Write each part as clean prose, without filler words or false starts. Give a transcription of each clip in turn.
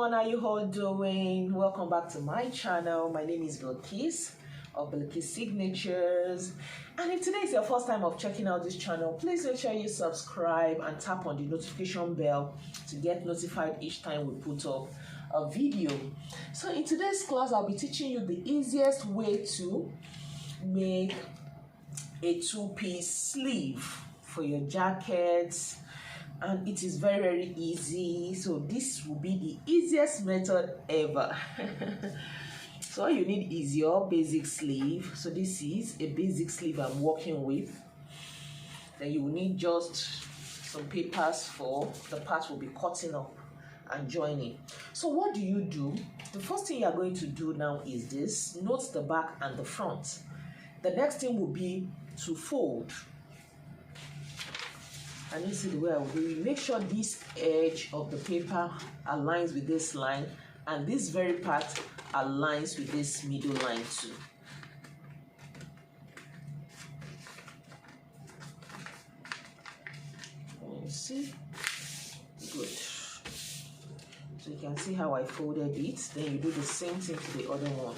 everyone, how you all doing? Welcome back to my channel. My name is Bilikis of Bilikis Signatures, and if today is your first time of checking out this channel, please make sure you subscribe and tap on the notification bell to get notified each time we put up a video. So in today's class, I'll be teaching you the easiest way to make a two-piece sleeve for your jackets, and it is very easy. So this will be the easiest method ever. So all you need is your basic sleeve. So this is a basic sleeve I'm working with. Then you will need just some papers for the part we'll be cutting up and joining. So what do? The first thing you are going to do now is this: note the back and the front. The next thing will be to fold. And you see the way I will do it. Make sure this edge of the paper aligns with this line, and this very part aligns with this middle line too. And you see? Good. So you can see how I folded it. Then you do the same thing to the other one.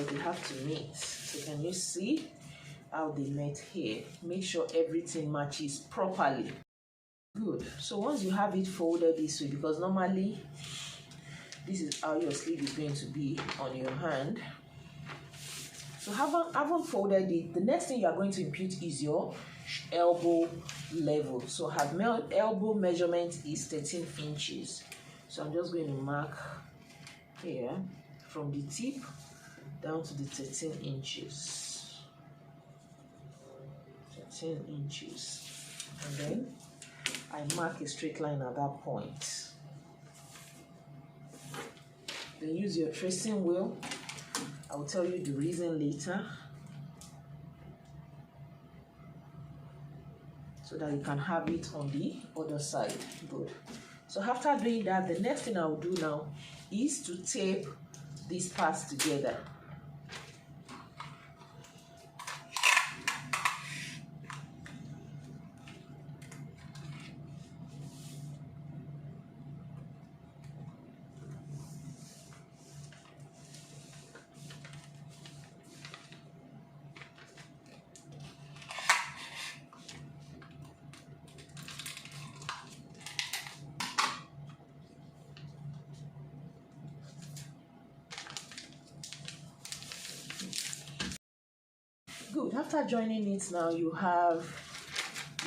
They have to meet. So can you see how they met here? Make sure everything matches properly. Good. So once you have it folded this way, because normally this is how your sleeve is going to be on your hand. So having folded it, the next thing you are going to impute is your elbow level. So elbow measurement is 13 inches. So I'm just going to mark here from the tip down to the 13 inches. 13 inches. And then I mark a straight line at that point. Then use your tracing wheel. I will tell you the reason later, so that you can have it on the other side. Good. So after doing that, the next thing I will do now is to tape these parts together. Good. After joining it now, you have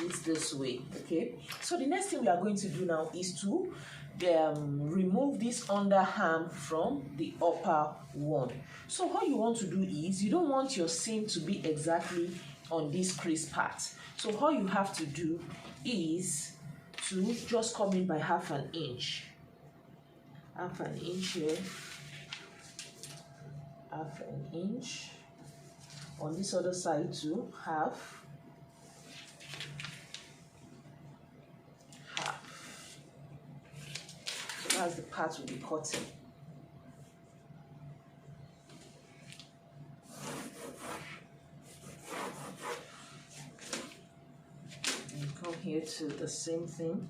it this way. Okay, so the next thing we are going to do now is to remove this underarm from the upper one. So what you want to do is, you don't want your seam to be exactly on this crease part. So all you have to do is to just come in by half an inch here, half an inch. On this other side too, half. So that's the part we'll be cutting. And come here to the same thing.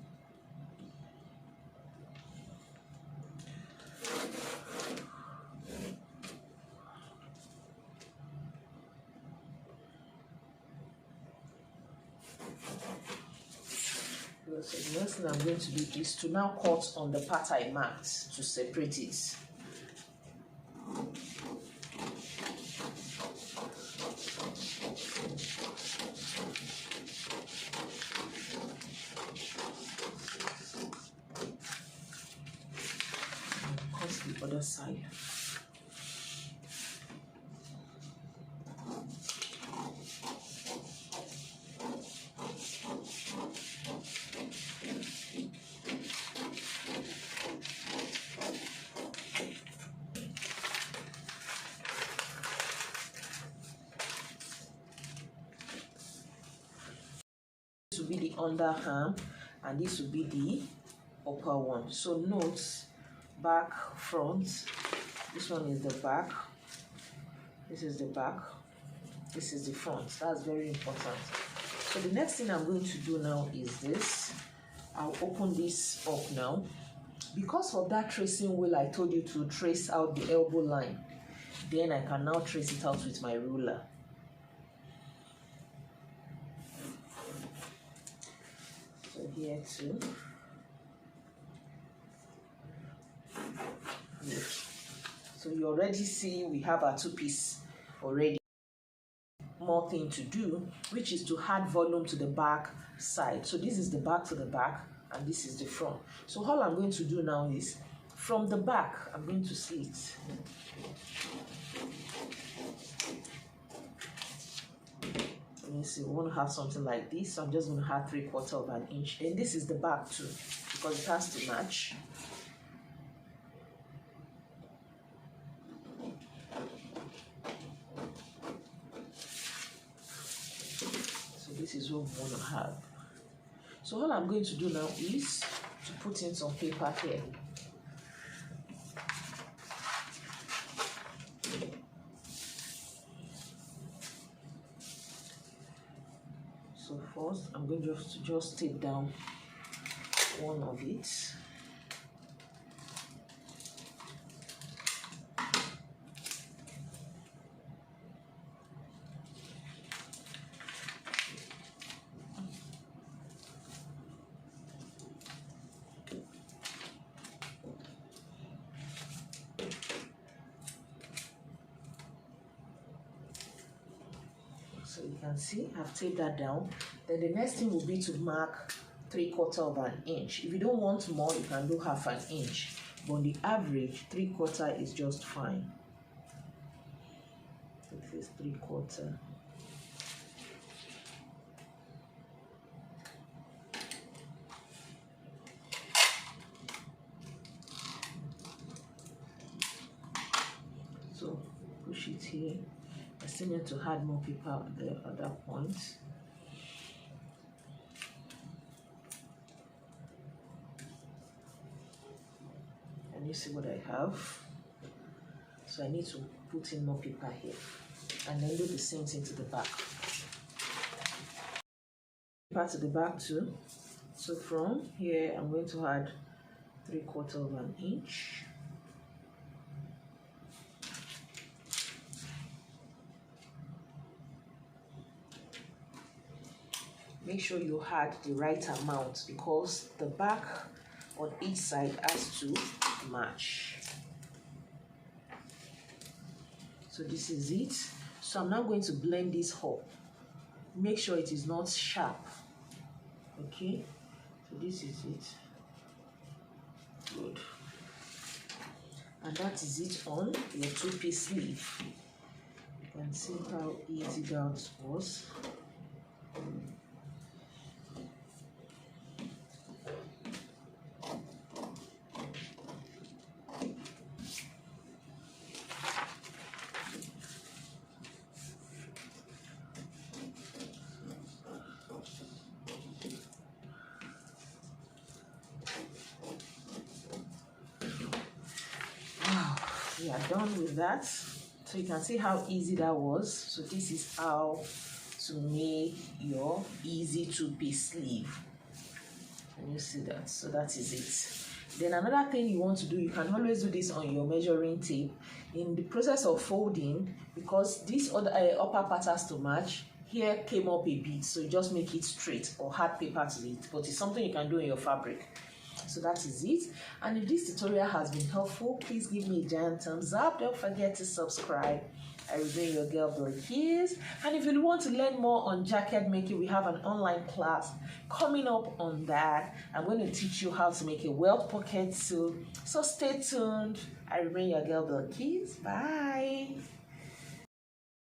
So the next thing I'm going to do is to now cut on the part I marked to separate it. And cut the other side. This will be the underarm and this will be the upper one. So note back, front, This one is the back. This is the back. This is the front. That's very important. So the next thing I'm going to do now is this. I'll open this up now. Because of that tracing wheel I told you to trace out the elbow line, then I can now trace it out with my ruler. So here too. Good. So you already see we have our two-piece already. More thing to do, which is to add volume to the back side. So this is the back to the back, and this is the front. So all I'm going to do now is from the back, I'm going to slit. Let me see, we want to have something like this. So I'm just going to add 3/4 of an inch. And this is the back too, because it has to match. So this is what we want to have. So all I'm going to do now is to put in some paper here. So first, I'm going to just take down one of it. So you can see I've taped that down. Then the next thing will be to mark 3/4 of an inch. If you don't want more, you can do 1/2 inch. But on the average, 3/4 is just fine. So this is 3/4. So push it here. I still need to add more paper at the other point. And you see what I have. So I need to put in more paper here. And then do the same thing to the back. Paper to the back too. So from here, I'm going to add 3/4 of an inch. Make sure you add the right amount because the back on each side has to match. So this is it. So I'm now going to blend this up. Make sure it is not sharp. Okay, so this is it. Good. And that is it on your two-piece sleeve. You can see how easy that was. We are done with that. So you can see how easy that was. So this is how to make your easy two-piece sleeve. Can you see that? So that is it. Then another thing you want to do, you can always do this on your measuring tape. In the process of folding, because this other upper part has to match, here came up a bit, so you just make it straight or add paper to it. But it's something you can do in your fabric. So that is it. And if this tutorial has been helpful, please give me a giant thumbs up. Don't forget to subscribe. I remain your girl Bilikis. And if you want to learn more on jacket making, we have an online class coming up on that. I'm going to teach you how to make a welt pocket soon. So stay tuned. I remain your girl Bilikis. Bye.